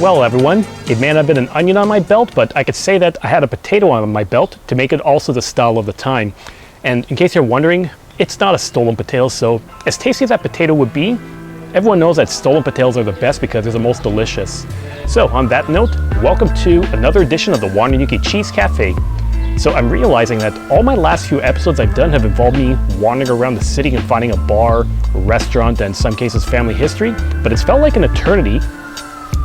Well everyone, it may not have been an onion on my belt, but I could say that I had a potato on my belt to make it also the style of the time. And in case you're wondering, it's not a stolen potato, so as tasty as that potato would be, everyone knows that stolen potatoes are the best because they're the most delicious. So on that note, welcome to another edition of the Whaty Cheese Cafe. So I'm realizing that all my last few episodes I've done have involved me wandering around the city and finding a bar, a restaurant, and in some cases family history, but it's felt like an eternity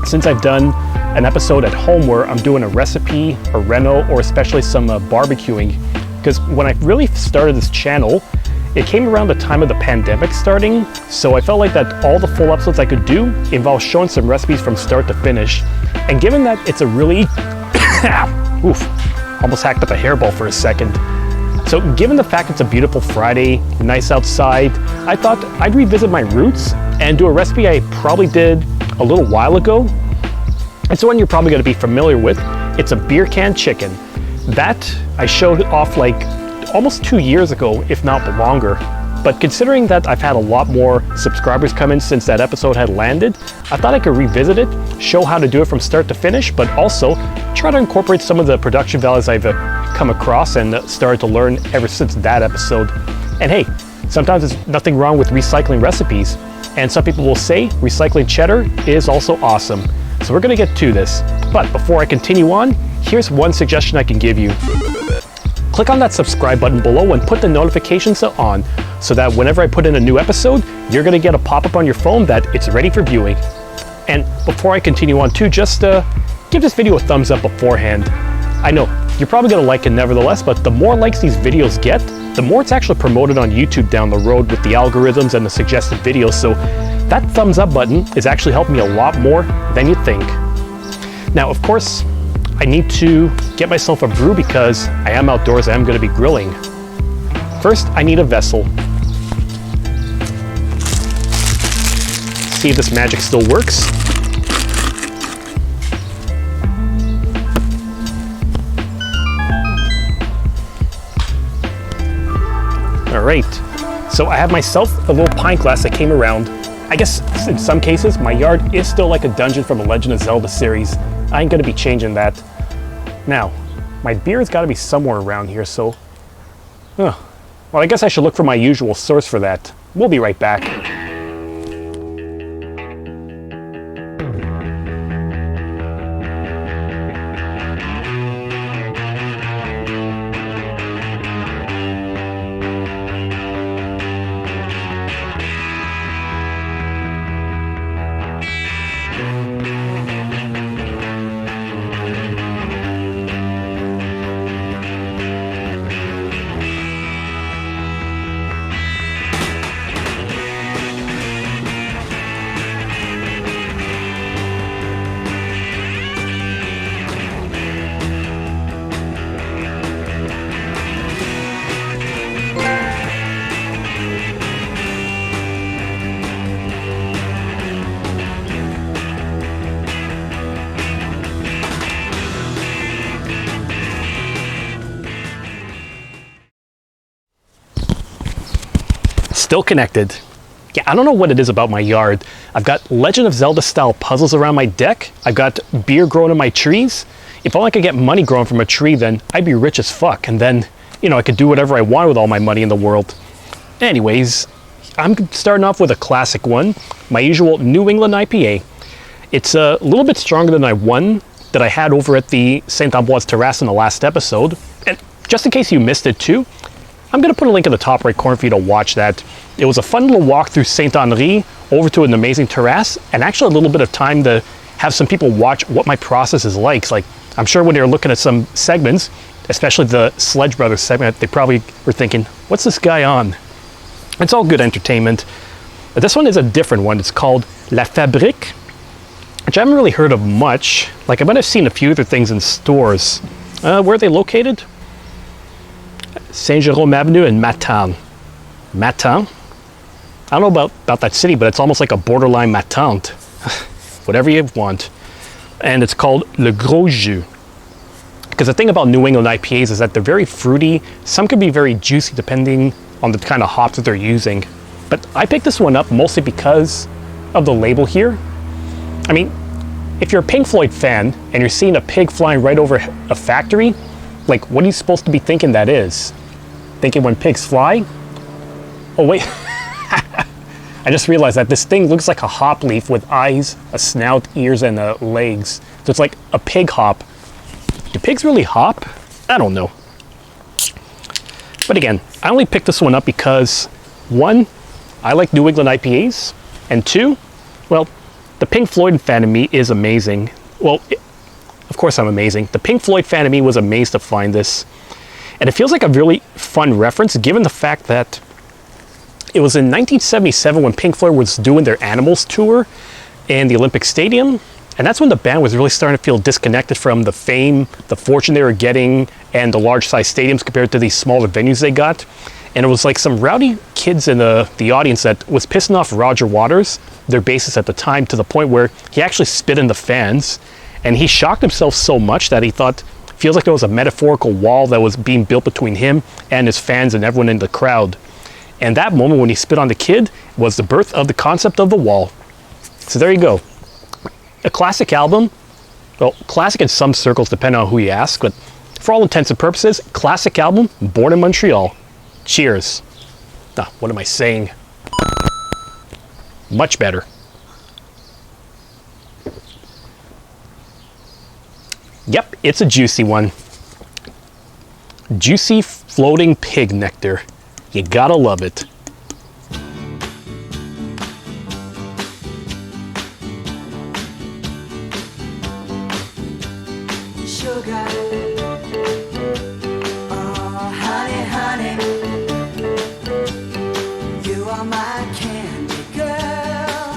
since I've done an episode at home where I'm doing a recipe, a reno, or especially some barbecuing. Because when I really started this channel, it came around the time of the pandemic starting, so I felt like that all the full episodes I could do involved showing some recipes from start to finish. And given that it's a really, oof, almost hacked up a hairball for a second. So given the fact it's a beautiful Friday, nice outside, I thought I'd revisit my roots and do a recipe I probably did a little while ago. It's one you're probably going to be familiar with. It's a beer can chicken. That I showed off like almost 2 years ago, if not longer. But considering that I've had a lot more subscribers come in since that episode had landed, I thought I could revisit it, show how to do it from start to finish, but also try to incorporate some of the production values I've come across and started to learn ever since that episode. And hey, sometimes there's nothing wrong with recycling recipes. And some people will say recycling cheddar is also awesome. So we're gonna get to this. But before I continue on, here's one suggestion I can give you. Click on that subscribe button below and put the notifications on so that whenever I put in a new episode, you're gonna get a pop-up on your phone that it's ready for viewing. And before I continue on too, just give this video a thumbs up beforehand. I know, you're probably gonna like it nevertheless, but the more likes these videos get, the more it's actually promoted on YouTube down the road with the algorithms and the suggested videos, so that thumbs up button is actually helping me a lot more than you think. Now, of course, I need to get myself a brew because I am outdoors, I am going to be grilling. First, I need a vessel. See if this magic still works. All right, so I have myself a little pint glass that came around. I guess in some cases, my yard is still like a dungeon from a Legend of Zelda series. I ain't gonna be changing that. Now, my beer's gotta be somewhere around here, so... well, I guess I should look for my usual source for that. We'll be right back. Still connected. Yeah, I don't know what it is about my yard. I've got Legend of Zelda style puzzles around my deck. I've got beer growing in my trees. If only I could get money growing from a tree, then I'd be rich as fuck. And then, you know, I could do whatever I want with all my money in the world. Anyways, I'm starting off with a classic one, my usual New England IPA. It's a little bit stronger than one that I had over at the St. Ambroise Terrace in the last episode. And just in case you missed it too, I'm going to put a link in the top right corner for you to watch that. It was a fun little walk through St. Henri over to an amazing terrace, and actually a little bit of time to have some people watch what my process is like. Like, I'm sure when they were looking at some segments, especially the Sledge Brothers segment, they probably were thinking, what's this guy on? It's all good entertainment. But this one is a different one. It's called La Fabrique, which I haven't really heard of much. Like, I might have seen a few other things in stores. Where are they located? Saint-Jérôme Avenue in Matane. Matane? I don't know about that city, but it's almost like a borderline matante. Whatever you want. And it's called Le Gros Jus. Because the thing about New England IPAs is that they're very fruity. Some can be very juicy depending on the kind of hops that they're using. But I picked this one up mostly because of the label here. I mean, if you're a Pink Floyd fan and you're seeing a pig flying right over a factory, like, what are you supposed to be thinking that is? Thinking when pigs fly? Oh, wait. I just realized that this thing looks like a hop leaf with eyes, a snout, ears, and legs. So it's like a pig hop. Do pigs really hop? I don't know. But again, I only picked this one up because, one, I like New England IPAs, and two, well, the Pink Floyd fan of me is amazing. Well, of course I'm amazing. The Pink Floyd fan of me was amazed to find this. And it feels like a really fun reference, given the fact that it was in 1977 when Pink Floyd was doing their Animals tour in the Olympic Stadium. And that's when the band was really starting to feel disconnected from the fame, the fortune they were getting, and the large size stadiums compared to these smaller venues they got. And it was like some rowdy kids in the audience that was pissing off Roger Waters, their bassist at the time, to the point where he actually spit in the fans. And he shocked himself so much that he thought, feels like there was a metaphorical wall that was being built between him and his fans and everyone in the crowd. And that moment when he spit on the kid was the birth of the concept of the wall. So there you go. A classic album. Well, classic in some circles, depending on who you ask, but for all intents and purposes, classic album, born in Montreal. Cheers. What am I saying? Much better. Yep, it's a juicy one. Juicy floating pig nectar. You gotta love it. Sugar, oh honey, honey, you are my candy girl,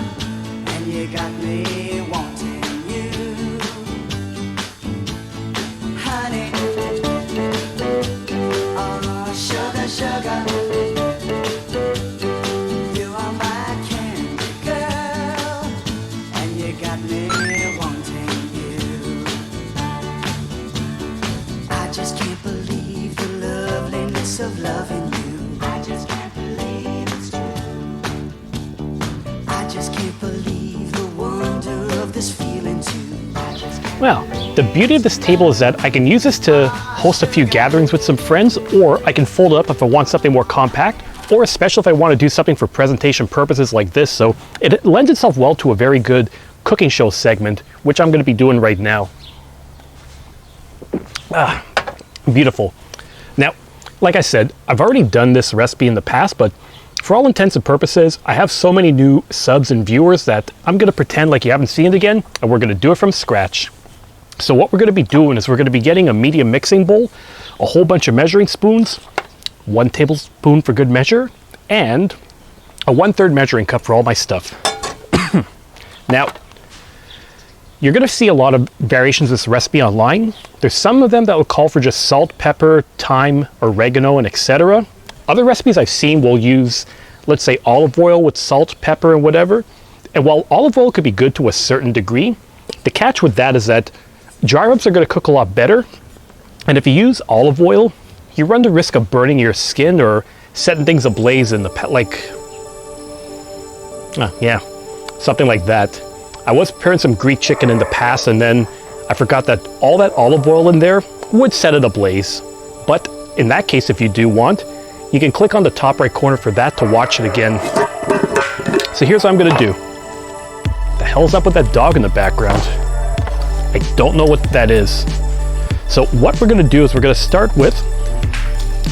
and you got me wanting you, honey, oh sugar, sugar. Of loving you, I just can't believe it's true. I just can't believe the wonder of this feeling too. Well, the beauty of this table is that I can use this to host a few gatherings with some friends, or I can fold it up if I want something more compact, or especially if I want to do something for presentation purposes like this. So it lends itself well to a very good cooking show segment, which I'm going to be doing right now. Beautiful. Now, like I said, I've already done this recipe in the past, but for all intents and purposes, I have so many new subs and viewers that I'm going to pretend like you haven't seen it again, and we're going to do it from scratch. So what we're going to be doing is we're going to be getting a medium mixing bowl, a whole bunch of measuring spoons, 1 tablespoon for good measure, and a 1/3 measuring cup for all my stuff. Now, you're going to see a lot of variations of this recipe online. There's some of them that will call for just salt, pepper, thyme, oregano, and etc. Other recipes I've seen will use, let's say, olive oil with salt, pepper, and whatever. And while olive oil could be good to a certain degree, the catch with that is that dry rubs are going to cook a lot better. And if you use olive oil, you run the risk of burning your skin or setting things ablaze in the something like that. I was preparing some Greek chicken in the past, and then I forgot that all that olive oil in there would set it ablaze. But in that case, if you do want, you can click on the top right corner for that to watch it again. So here's what I'm going to do. The hell's up with that dog in the background? I don't know what that is. So what we're going to do is we're going to start with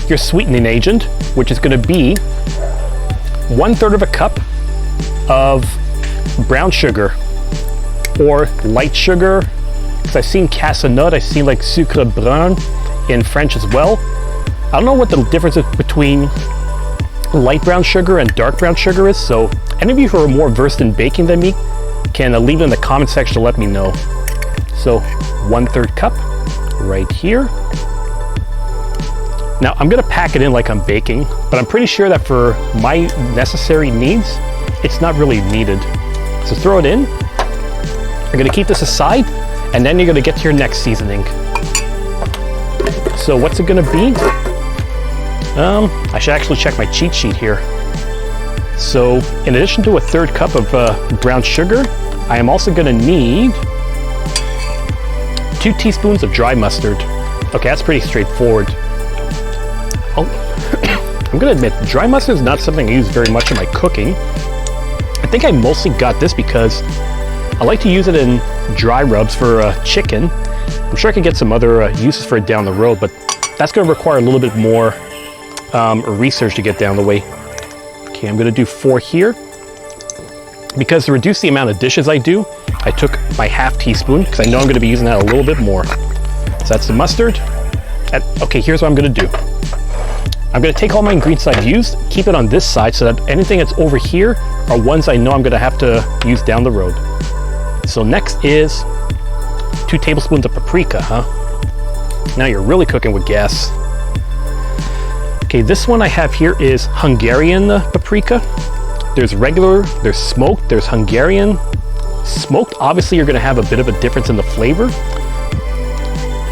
your sweetening agent, which is going to be 1/3 of a cup of brown sugar, or light sugar, because I've seen cassonade, I've seen like sucre brun in French as well. I don't know what the difference is between light brown sugar and dark brown sugar is, so any of you who are more versed in baking than me can leave it in the comment section to let me know. So 1/3 cup right here. Now I'm going to pack it in like I'm baking, but I'm pretty sure that for my necessary needs, it's not really needed. So throw it in. You're going to keep this aside, and then you're going to get to your next seasoning. So what's it going to be? I should actually check my cheat sheet here. So in addition to 1/3 cup of brown sugar, I am also going to need 2 teaspoons of dry mustard. Okay, that's pretty straightforward. Oh, I'm gonna admit, dry mustard is not something I use very much in my cooking. I think I mostly got this because I like to use it in dry rubs for chicken. I'm sure I could get some other uses for it down the road, but that's gonna require a little bit more research to get down the way. Okay, I'm gonna do 4 here. Because to reduce the amount of dishes I do, I took my ½ teaspoon because I know I'm going to be using that a little bit more. So that's the mustard. And, okay, here's what I'm going to do. I'm going to take all my ingredients I've used, keep it on this side so that anything that's over here are ones I know I'm going to have to use down the road. So next is 2 tablespoons of paprika, huh? Now you're really cooking with gas. Okay, this one I have here is Hungarian paprika. There's regular, there's smoked, there's Hungarian. Smoked, obviously you're gonna have a bit of a difference in the flavor.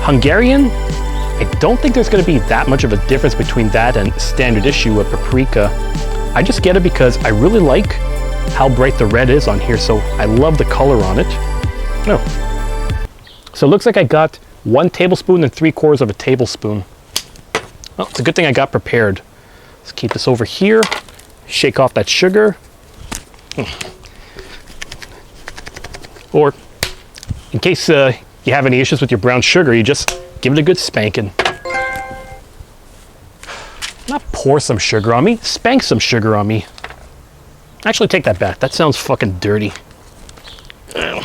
Hungarian, I don't think there's gonna be that much of a difference between that and standard issue with paprika. I just get it because I really like how bright the red is on here, so I love the color on it. Oh. So it looks like I got 1 tablespoon and 3/4 of a tablespoon. Well, it's a good thing I got prepared. Let's keep this over here. Shake off that sugar. Or, in case you have any issues with your brown sugar, you just give it a good spanking. Not pour some sugar on me, spank some sugar on me. Actually, take that back. That sounds fucking dirty. Am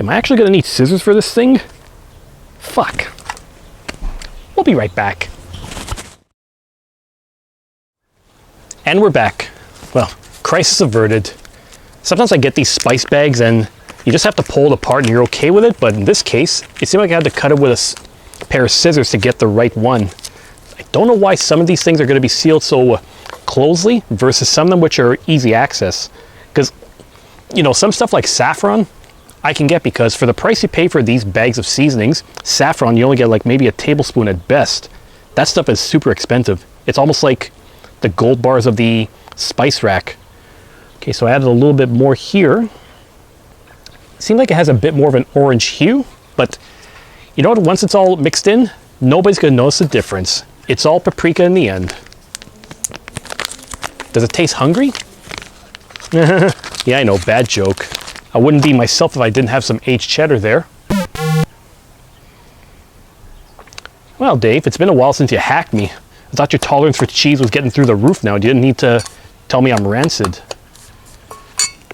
I actually gonna need scissors for this thing? Fuck. We'll be right back. And we're back. Well, crisis averted. Sometimes I get these spice bags and you just have to pull it apart and you're okay with it, but in this case, it seemed like I had to cut it with a pair of scissors to get the right one. I don't know why some of these things are going to be sealed so closely versus some of them which are easy access. Because, you know, some stuff like saffron, I can get because for the price you pay for these bags of seasonings, saffron, you only get like maybe a tablespoon at best. That stuff is super expensive. It's almost like the gold bars of the spice rack. Okay, so I added a little bit more here. Seems like it has a bit more of an orange hue, but you know what? Once it's all mixed in, nobody's gonna notice the difference. It's all paprika in the end. Does it taste hungry? Yeah, I know, bad joke. I wouldn't be myself if I didn't have some aged cheddar there. Well, Dave, it's been a while since you hacked me. I thought your tolerance for cheese was getting through the roof now. You didn't need to tell me I'm rancid.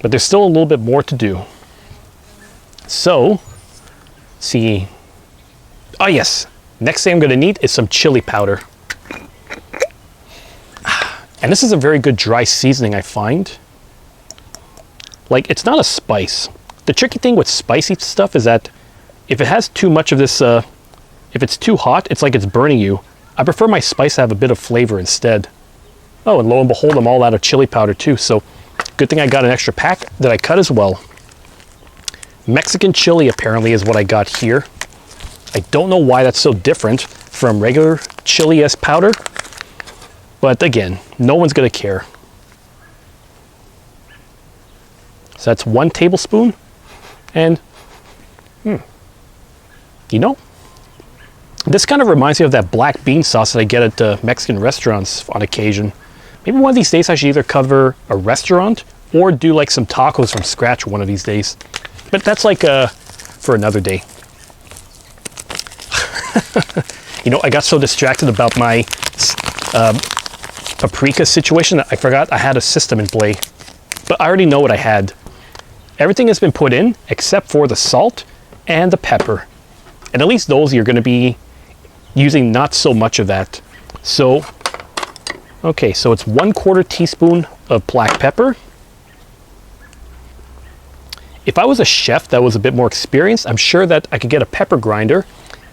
But there's still a little bit more to do. So, let's see. Oh yes, next thing I'm gonna need is some chili powder. And this is a very good dry seasoning, I find. Like, it's not a spice. The tricky thing with spicy stuff is that if it has too much of this, if it's too hot, it's like it's burning you. I prefer my spice to have a bit of flavor instead. Oh, and lo and behold, I'm all out of chili powder too, so good thing I got an extra pack that I cut as well. Mexican chili apparently is what I got here. I don't know why that's so different from regular chili as powder, but again, no one's gonna care. So that's 1 tablespoon, and you know, this kind of reminds me of that black bean sauce that I get at Mexican restaurants on occasion. Maybe one of these days I should either cover a restaurant or do like some tacos from scratch one of these days. But that's like for another day. You know, I got so distracted about my paprika situation that I forgot I had a system in play. But I already know what I had. Everything has been put in except for the salt and the pepper. And at least those you're going to be using not so much of that. So, okay, so it's 1/4 teaspoon of black pepper. If I was a chef that was a bit more experienced, I'm sure that I could get a pepper grinder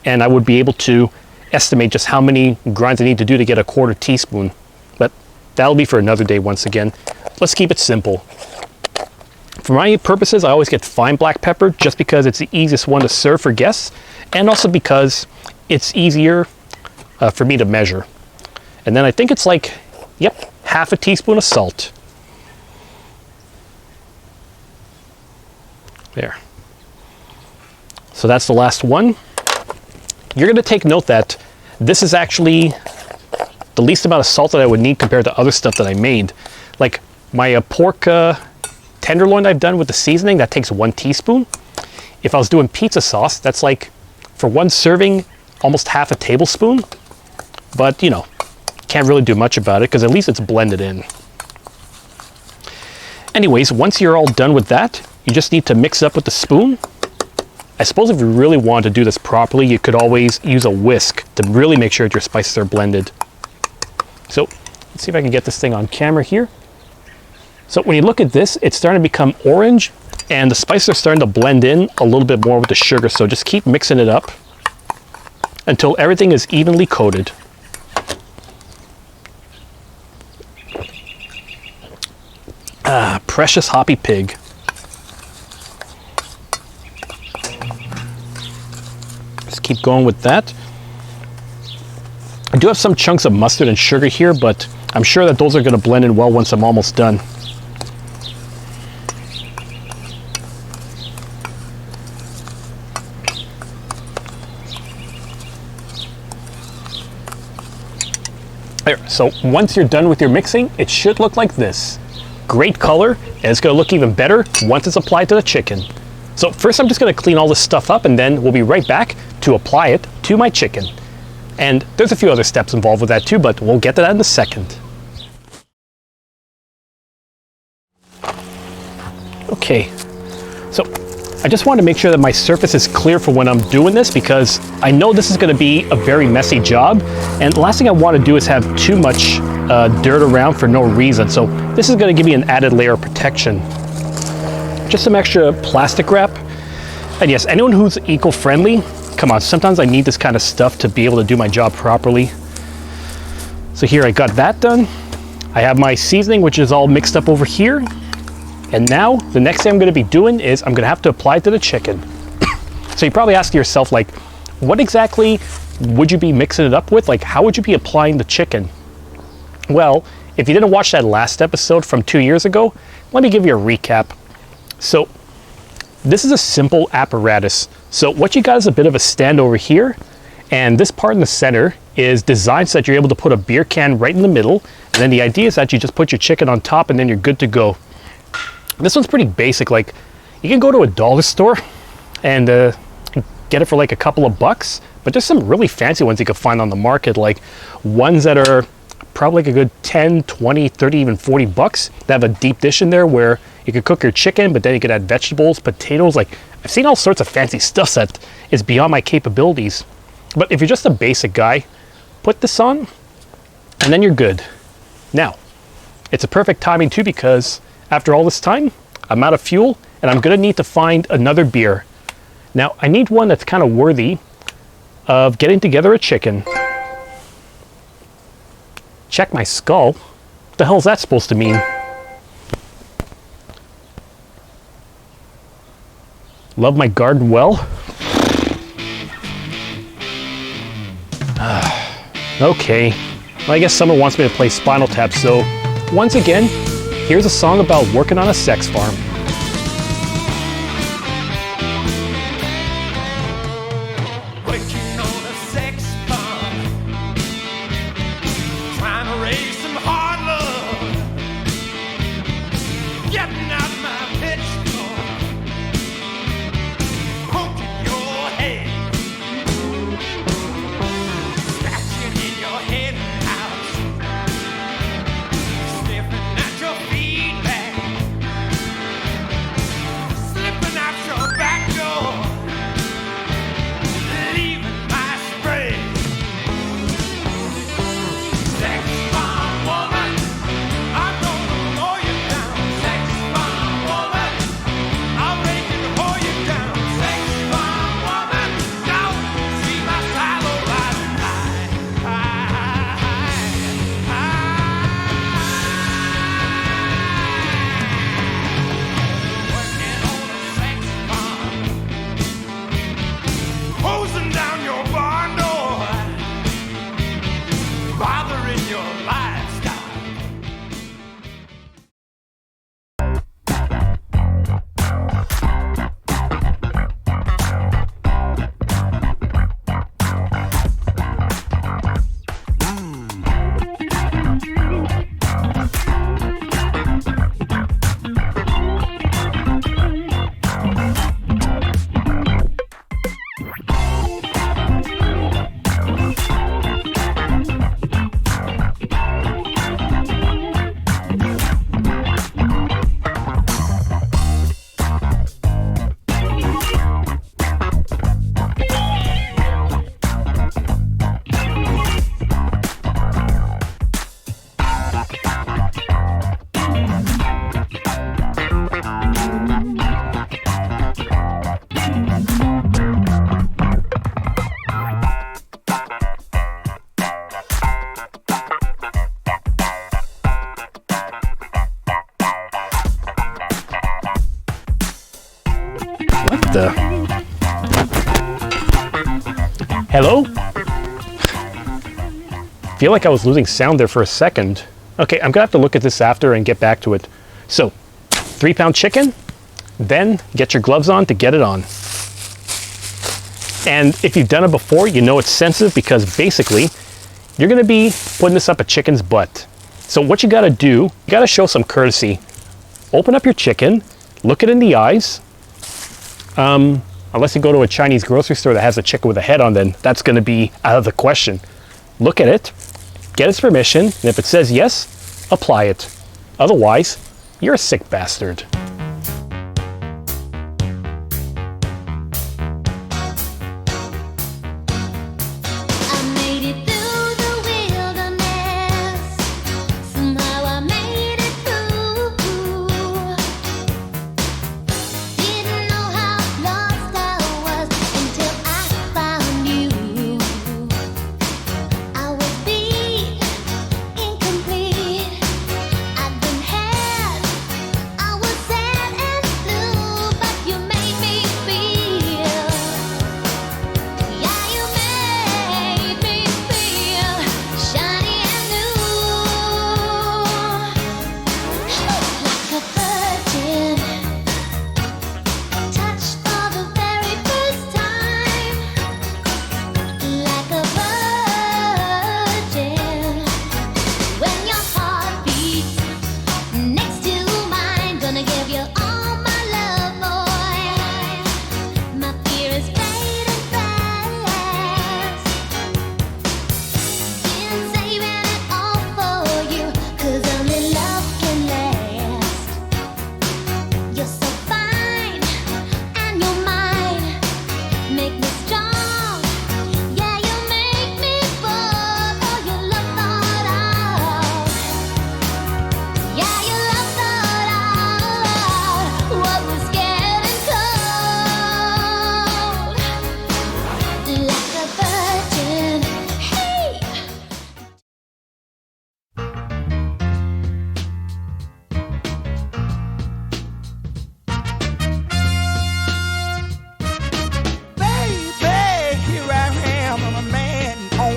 and I would be able to estimate just how many grinds I need to do to get a 1/4 teaspoon. But that'll be for another day once again. Let's keep it simple. For my purposes, I always get fine black pepper just because it's the easiest one to serve for guests and also because it's easier for me to measure. And then I think it's like, yep, 1/2 teaspoon of salt. There. So that's the last one. You're going to take note that this is actually the least amount of salt that I would need compared to other stuff that I made. Like my pork tenderloin I've done with the seasoning, that takes 1 teaspoon. If I was doing pizza sauce, that's like, for one serving, almost half a tablespoon. But, you know, can't really do much about it because at least it's blended in. Anyways, once you're all done with that, you just need to mix it up with the spoon. I suppose if you really want to do this properly, you could always use a whisk to really make sure that your spices are blended. So let's see if I can get this thing on camera here. So when you look at this, it's starting to become orange and the spices are starting to blend in a little bit more with the sugar. So just keep mixing it up until everything is evenly coated. Ah, precious hoppy pig. Just keep going with that. I do have some chunks of mustard and sugar here, but I'm sure that those are going to blend in well once I'm almost done. There, so once you're done with your mixing, it should look like this. Great color, and it's going to look even better once it's applied to the chicken. So first I'm just going to clean all this stuff up and then we'll be right back to apply it to my chicken. And there's a few other steps involved with that too, but we'll get to that in a second. Okay, so I just want to make sure that my surface is clear for when I'm doing this because I know this is going to be a very messy job, and the last thing I want to do is have too much dirt around for no reason. So this is going to give me an added layer of protection. Just some extra plastic wrap. And yes, anyone who's eco-friendly, come on, sometimes I need this kind of stuff to be able to do my job properly. So here I got that done. I have my seasoning, which is all mixed up over here. And now the next thing I'm going to be doing is I'm going to have to apply it to the chicken. So you probably ask yourself, like, what exactly would you be mixing it up with? Like, how would you be applying the chicken? Well, if you didn't watch that last episode from 2 years ago, let me give you a recap. So this is a simple apparatus. So what you got is a bit of a stand over here, and this part in the center is designed so that you're able to put a beer can right in the middle, and then the idea is that you just put your chicken on top and then you're good to go. This one's pretty basic. Like, you can go to a dollar store and get it for like a couple of bucks, but there's some really fancy ones you can find on the market, like ones that are probably like a good 10, 20, 30, even 40 bucks. They have a deep dish in there where you could cook your chicken, but then you could add vegetables, potatoes. Like, I've seen all sorts of fancy stuff that is beyond my capabilities. But if you're just a basic guy, put this on and then you're good. Now, it's a perfect timing too, because after all this time, I'm out of fuel and I'm gonna need to find another beer. Now, I need one that's kind of worthy of getting together a chicken. Check my skull? What the hell is that supposed to mean? Love my garden well? Okay, well, I guess someone wants me to play Spinal Tap, so once again, here's a song about working on a sex farm. Working on a sex farm, trying to raise some hard love, getting out my pitchfork, poking your head, scratching in your head house, sniffing at your feedback, Hello? Feel like I was losing sound there for a second. Okay, I'm gonna have to look at this after and get back to it. So, 3-pound chicken, then get your gloves on to get it on. And if you've done it before, you know it's sensitive because basically, you're gonna be putting this up a chicken's butt. So what you gotta do, you gotta show some courtesy. Open up your chicken, look it in the eyes. Unless you go to a Chinese grocery store that has a chicken with a head on, then that's gonna be out of the question. Look at it, get its permission, and if it says yes, apply it. Otherwise, you're a sick bastard.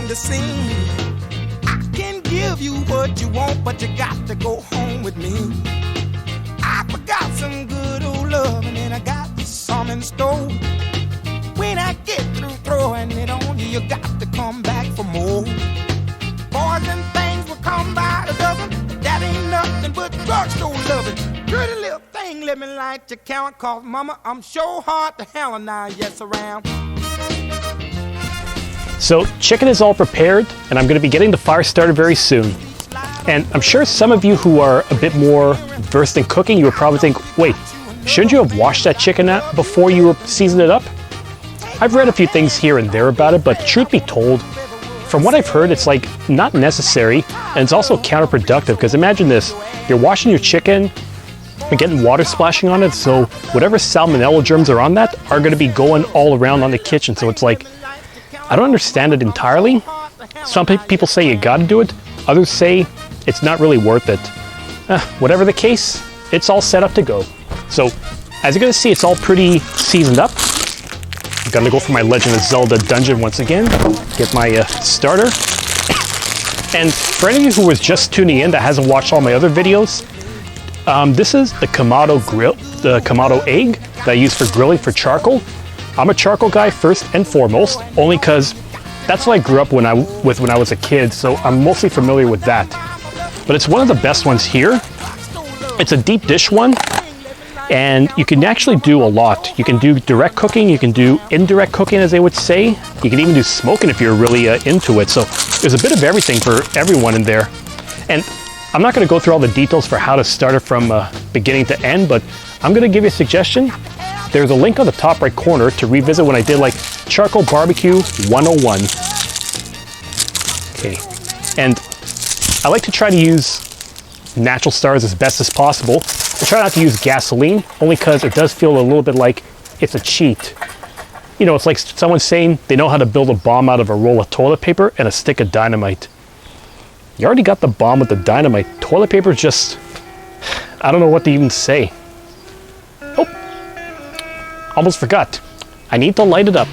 The scene. I can give you what you want, but you got to go home with me. I forgot some good old love, and then I got some in store. When I get through throwing it on you, you got to come back for more. Boys and things will come by the dozen. That ain't nothing but drugstore loving. Pretty little thing, let me light your count, cause mama, I'm sure hard to handle now, yes around. So chicken is all prepared, and I'm going to be getting the fire started very soon. And I'm sure some of you who are a bit more versed in cooking, you would probably think, wait, shouldn't you have washed that chicken out before you seasoned it up? I've read a few things here and there about it, but truth be told, from what I've heard, it's like not necessary, and it's also counterproductive, because imagine this, you're washing your chicken, you're getting water splashing on it, so whatever salmonella germs are on that are going to be going all around on the kitchen, so it's like, I don't understand it entirely. Some people say you gotta do it, others say it's not really worth it. Whatever the case, it's all set up to go. So, as you're gonna see, it's all pretty seasoned up. I'm gonna go for my Legend of Zelda dungeon once again, get my starter. And for any of you who was just tuning in that hasn't watched all my other videos, this is the Kamado grill, the Kamado egg that I use for grilling for charcoal. I'm a charcoal guy first and foremost, only because that's what I grew up when I was a kid, so I'm mostly familiar with that. But it's one of the best ones here. It's a deep dish one, and you can actually do a lot. You can do direct cooking, you can do indirect cooking, as they would say. You can even do smoking if you're really into it. So there's a bit of everything for everyone in there. And I'm not going to go through all the details for how to start it from beginning to end, but I'm going to give you a suggestion. There's a link on the top right corner to revisit when I did like Charcoal Barbecue 101. Okay, and I like to try to use natural stars as best as possible. I try not to use gasoline, only because it does feel a little bit like it's a cheat. You know, it's like someone saying they know how to build a bomb out of a roll of toilet paper and a stick of dynamite. You already got the bomb with the dynamite. Toilet paper is just, I don't know what to even say. Oh, almost forgot. I need to light it up.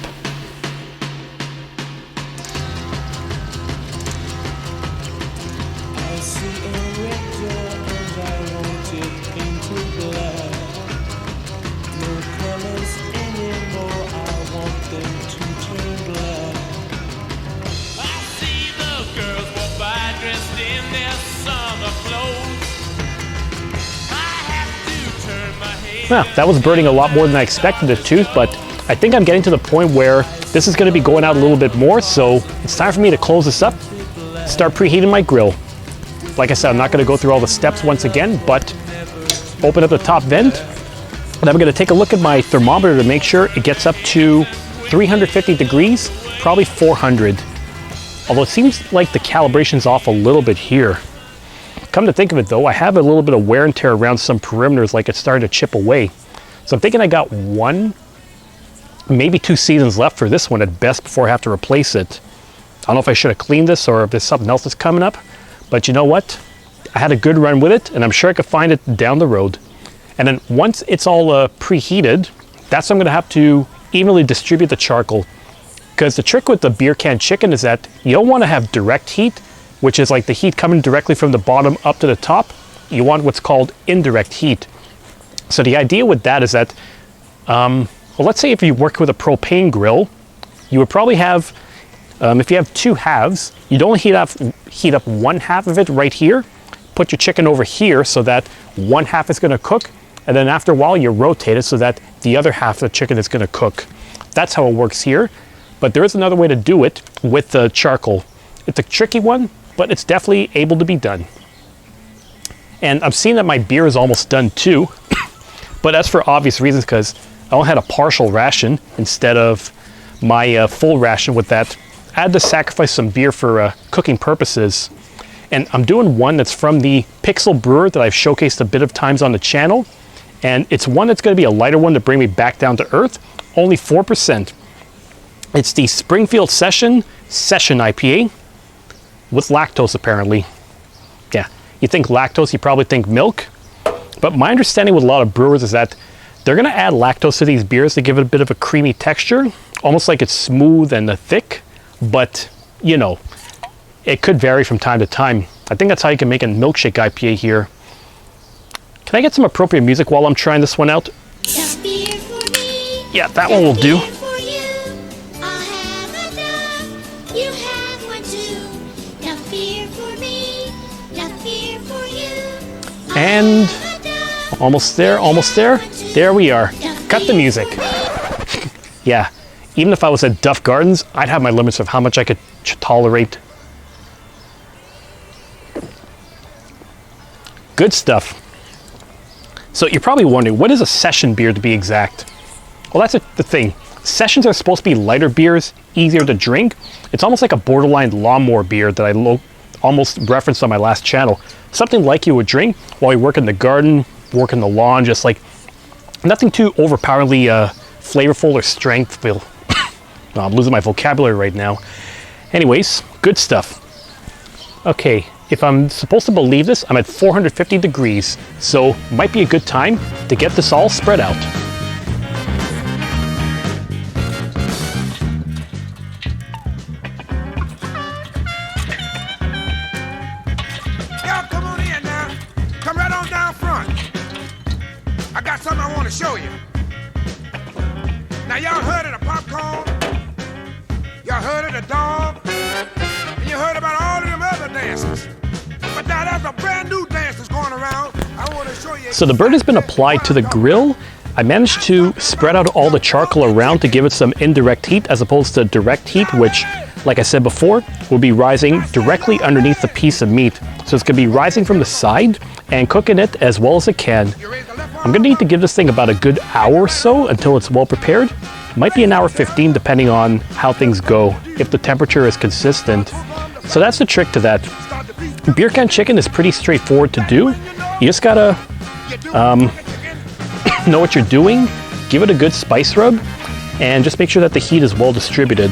Well, that was burning a lot more than I expected it to, but I think I'm getting to the point where this is going to be going out a little bit more, so it's time for me to close this up, start preheating my grill. Like I said, I'm not going to go through all the steps once again, but open up the top vent, and I'm going to take a look at my thermometer to make sure it gets up to 350 degrees, probably 400. Although it seems like the calibration's off a little bit here. Come to think of it though, I have a little bit of wear and tear around some perimeters, like it's starting to chip away. So I'm thinking I got 1, maybe 2 seasons left for this one at best before I have to replace it. I don't know if I should have cleaned this or if there's something else that's coming up, but you know what? I had a good run with it and I'm sure I could find it down the road. And then once it's all preheated, that's when I'm gonna have to evenly distribute the charcoal. Because the trick with the beer can chicken is that you don't wanna have direct heat, which is like the heat coming directly from the bottom up to the top. You want what's called indirect heat. So the idea with that is that, well, let's say if you work with a propane grill, you would probably have, if you have 2 halves, you'd only heat up 1 half of it right here, put your chicken over here so that 1 half is gonna cook, and then after a while you rotate it so that the other half of the chicken is gonna cook. That's how it works here, but there is another way to do it with the charcoal. It's a tricky one, but it's definitely able to be done. And I'm seeing that my beer is almost done too, but that's for obvious reasons because I only had a partial ration instead of my full ration with that. I had to sacrifice some beer for cooking purposes. And I'm doing one that's from the Pixel Brewer that I've showcased a bit of times on the channel. And it's one that's gonna be a lighter one to bring me back down to earth, only 4%. It's the Springfield Session IPA. With lactose, apparently. Yeah, you think lactose, you probably think milk. But my understanding with a lot of brewers is that they're gonna add lactose to these beers to give it a bit of a creamy texture, almost like it's smooth and thick, but you know, it could vary from time to time. I think that's how you can make a milkshake IPA here. Can I get some appropriate music while I'm trying this one out? Yeah, that one will do. And almost there, almost there. There we are. Cut the music. Yeah, even if I was at Duff Gardens, I'd have my limits of how much I could tolerate. Good stuff. So you're probably wondering, what is a session beer to be exact? Well, that's the thing. Sessions are supposed to be lighter beers, easier to drink. It's almost like a borderline lawnmower beer that I almost referenced on my last channel. Something like you would drink while you work in the garden, work in the lawn, just like nothing too overpoweringly flavorful or strengthful. Oh, I'm losing my vocabulary right now. Anyways, good stuff. Okay, if I'm supposed to believe this, I'm at 450 degrees, so might be a good time to get this all spread out. Something I want to show you. Now y'all heard of the popcorn, y'all heard of the dog, and you heard about all of them other dances. But now there's a brand new dance that's going around. I want to show you. So the bird has been applied to the grill. I managed to spread out all the charcoal around to give it some indirect heat as opposed to direct heat, which, like I said before, will be rising directly underneath the piece of meat. So it's going to be rising from the side and cooking it as well as it can. I'm gonna need to give this thing about a good hour or so until it's well prepared. Might be an hour 15 depending on how things go, if the temperature is consistent. So that's the trick to that. Beer can chicken is pretty straightforward to do. You just gotta know what you're doing, give it a good spice rub, and just make sure that the heat is well distributed.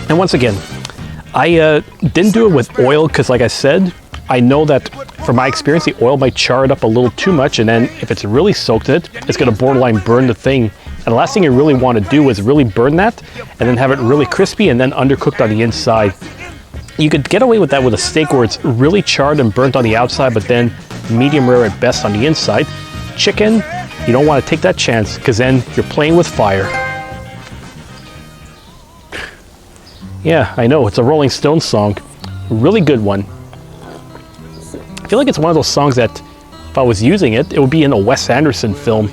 And once again, I didn't do it with oil because, like I said, I know that from my experience, the oil might char it up a little too much, and then if it's really soaked in it, it's going to borderline burn the thing. And the last thing you really want to do is really burn that and then have it really crispy and then undercooked on the inside. You could get away with that with a steak where it's really charred and burnt on the outside, but then medium rare at best on the inside. Chicken, you don't want to take that chance because then you're playing with fire. Yeah, I know, it's a Rolling Stones song. Really good one. I feel like it's one of those songs that if I was using it, it would be in a Wes Anderson film.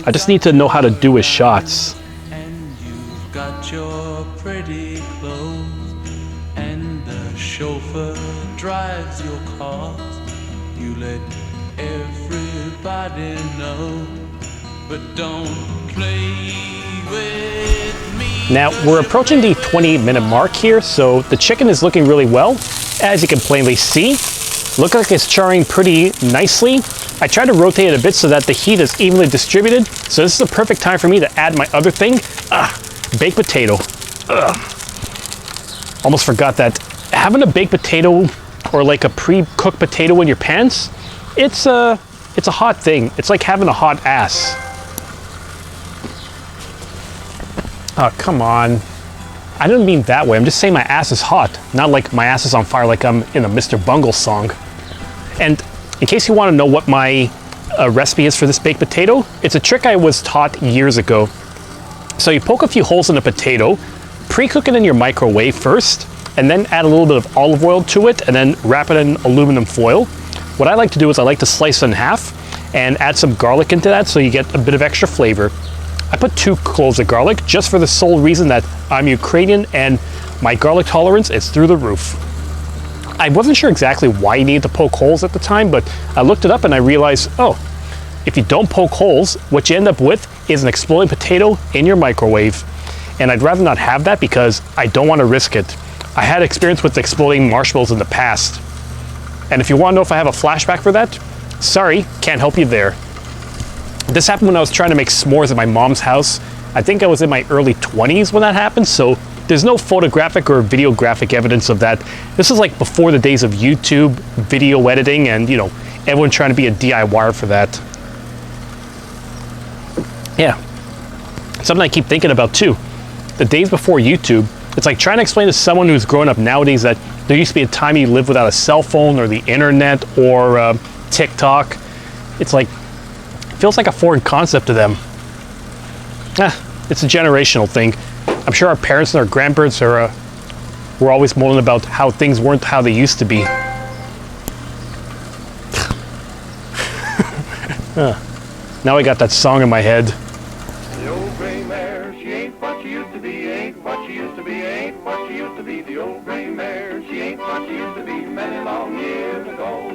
I just need to know how to do his shots. And you've got your pretty clothes, and the chauffeur drives your car. You let everybody know, but don't play with me. Now, we're approaching the 20-minute mark here, so the chicken is looking really well, as you can plainly see. Looks like it's charring pretty nicely. I tried to rotate it a bit so that the heat is evenly distributed, so this is the perfect time for me to add my other thing, baked potato. Almost forgot that having a baked potato or like a pre-cooked potato in your pants, it's a hot thing. It's like having a hot ass. Oh, come on. I didn't mean that way. I'm just saying my ass is hot, not like my ass is on fire like I'm in a Mr. Bungle song. And in case you want to know what my recipe is for this baked potato, it's a trick I was taught years ago. So you poke a few holes in the potato, pre-cook it in your microwave first, and then add a little bit of olive oil to it, and then wrap it in aluminum foil. What I like to do is I like to slice it in half and add some garlic into that so you get a bit of extra flavor. I put 2 cloves of garlic just for the sole reason that I'm Ukrainian and my garlic tolerance is through the roof. I wasn't sure exactly why you needed to poke holes at the time, but I looked it up and I realized, oh, if you don't poke holes, what you end up with is an exploding potato in your microwave. And I'd rather not have that because I don't want to risk it. I had experience with exploding marshmallows in the past. And if you want to know if I have a flashback for that, sorry, can't help you there. This happened when I was trying to make s'mores at my mom's house. I think I was in my early 20s when that happened, so there's no photographic or videographic evidence of that. This is like before the days of YouTube, video editing, and you know, everyone trying to be a DIYer for that. Yeah, something I keep thinking about too. The days before YouTube, it's like trying to explain to someone who's growing up nowadays that there used to be a time you lived without a cell phone or the internet or TikTok. It's like, feels like a foreign concept to them. It's a generational thing. I'm sure our parents and our grandparents were always moaning about how things weren't how they used to be. Now I got that song in my head. The old gray mare, she ain't what she used to be, ain't what she used to be, ain't what she used to be. The old gray mare, she ain't what she used to be many long years ago.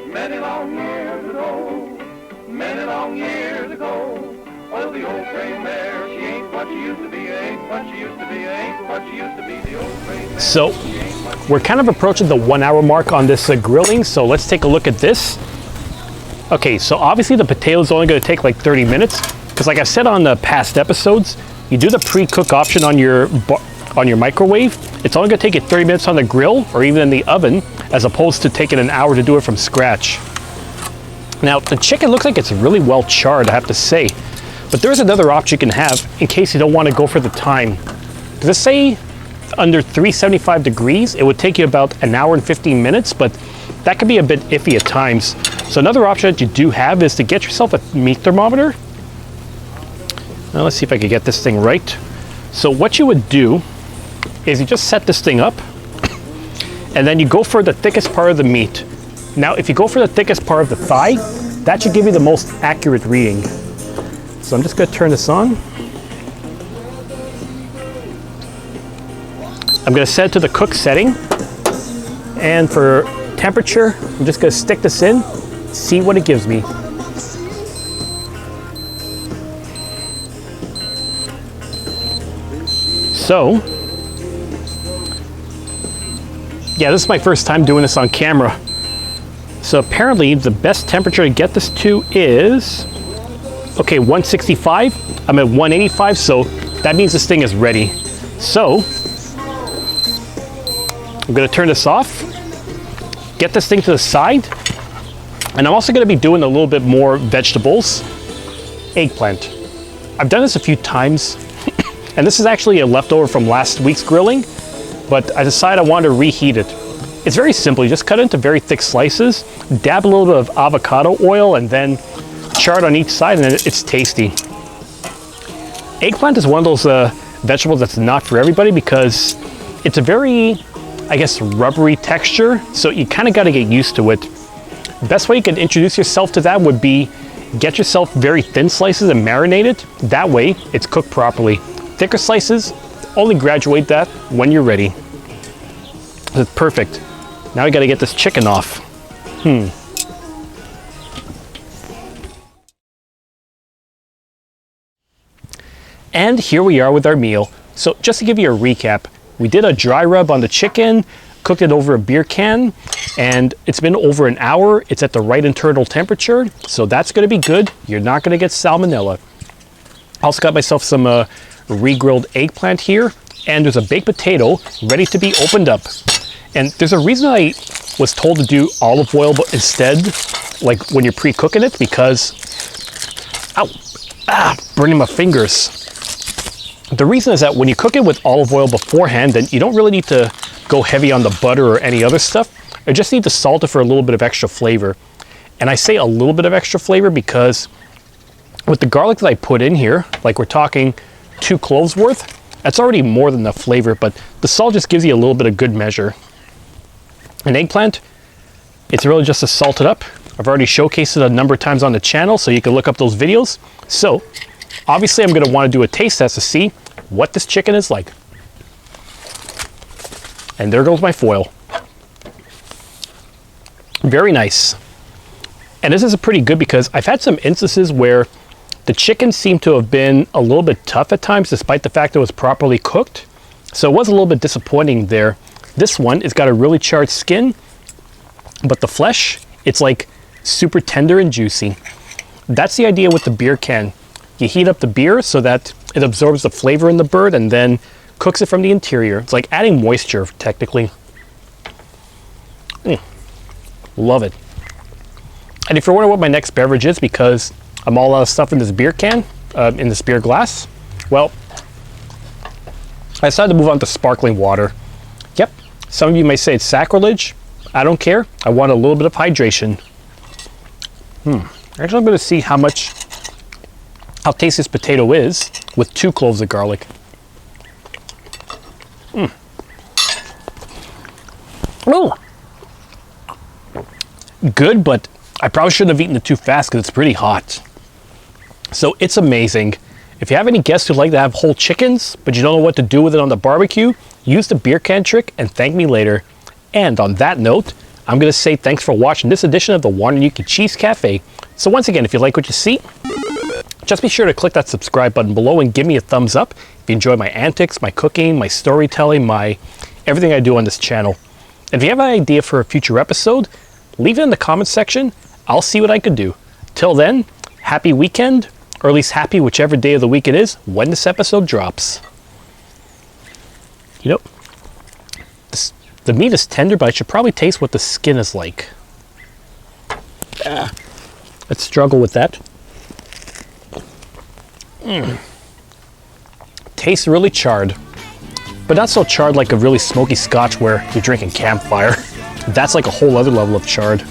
Many long years ago. Many long years ago. Well, the old gray mare, she ain't what she used to be, ain't what she used to be, ain't what she used to be. The old gray mare. So, we're kind of approaching the 1 hour mark on this grilling, so let's take a look at this. Okay, so obviously the potato is only going to take like 30 minutes, because like I said on the past episodes, you do the pre-cook option on your microwave, it's only going to take you 30 minutes on the grill or even in the oven, as opposed to taking an hour to do it from scratch. Now, the chicken looks like it's really well charred, I have to say. But there's another option you can have in case you don't want to go for the time. Does it say under 375 degrees? It would take you about an hour and 15 minutes, but that could be a bit iffy at times. So another option that you do have is to get yourself a meat thermometer. Now let's see if I can get this thing right. So what you would do is you just set this thing up, and then you go for the thickest part of the meat. Now, if you go for the thickest part of the thigh, that should give you the most accurate reading. So I'm just going to turn this on. I'm going to set it to the cook setting. And for temperature, I'm just going to stick this in, see what it gives me. So, yeah, this is my first time doing this on camera. So apparently the best temperature to get this to is, okay, 165. I'm at 185, so that means this thing is ready. So I'm gonna turn this off, get this thing to the side, And I'm also going to be doing a little bit more vegetables. Eggplant. I've done this a few times, and this is actually a leftover from last week's grilling, but I decided I wanted to reheat it. It's very simple. You just cut it into very thick slices, dab a little bit of avocado oil, and then char it on each side, and it's tasty. Eggplant is one of those vegetables that's not for everybody because it's a very, I guess, rubbery texture, so you kind of got to get used to it. The best way you can introduce yourself to that would be get yourself very thin slices and marinate it. That way, it's cooked properly. Thicker slices, only graduate that when you're ready. It's perfect. Now we got to get this chicken off. And here we are with our meal. So just to give you a recap, we did a dry rub on the chicken, cooked it over a beer can, and it's been over an hour. It's at the right internal temperature, so that's going to be good. You're not going to get salmonella. Also got myself some re-grilled eggplant here, and there's a baked potato ready to be opened up. And there's a reason I was told to do olive oil but instead, like when you're pre-cooking it, because, burning my fingers. The reason is that when you cook it with olive oil beforehand, then you don't really need to go heavy on the butter or any other stuff. You just need to salt it for a little bit of extra flavor. And I say a little bit of extra flavor because with the garlic that I put in here, like we're talking 2 cloves worth, that's already more than enough flavor, but the salt just gives you a little bit of good measure. An eggplant, it's really just to salt it up. I've already showcased it a number of times on the channel, so you can look up those videos. So, obviously I'm going to want to do a taste test to see what this chicken is like. And there goes my foil. Very nice. And this is pretty good because I've had some instances where the chicken seemed to have been a little bit tough at times despite the fact that it was properly cooked. So it was a little bit disappointing there. This one, it's got a really charred skin, but the flesh, it's like super tender and juicy. That's the idea with the beer can. You heat up the beer so that it absorbs the flavor in the bird and then cooks it from the interior. It's like adding moisture, technically. Love it. And if you're wondering what my next beverage is, because I'm all out of stuff in this beer can, in this beer glass, well, I decided to move on to sparkling water. Yep, some of you may say it's sacrilege. I don't care. I want a little bit of hydration. Actually, I'm going to see how tasty this potato is with 2 cloves of garlic. Oh, good, but I probably shouldn't have eaten it too fast because it's pretty hot. So it's amazing. If you have any guests who like to have whole chickens, but you don't know what to do with it on the barbecue, use the beer can trick and thank me later. And on that note, I'm going to say thanks for watching this edition of the Whaty Cheese Cafe. So once again, if you like what you see, just be sure to click that subscribe button below and give me a thumbs up if you enjoy my antics, my cooking, my storytelling, everything I do on this channel. And if you have an idea for a future episode, leave it in the comments section. I'll see what I can do. Till then, happy weekend, or at least happy whichever day of the week it is when this episode drops. You know, the meat is tender, but I should probably taste what the skin is like. Let's struggle with that. Tastes really charred, but not so charred like a really smoky scotch where you're drinking campfire. That's like a whole other level of charred.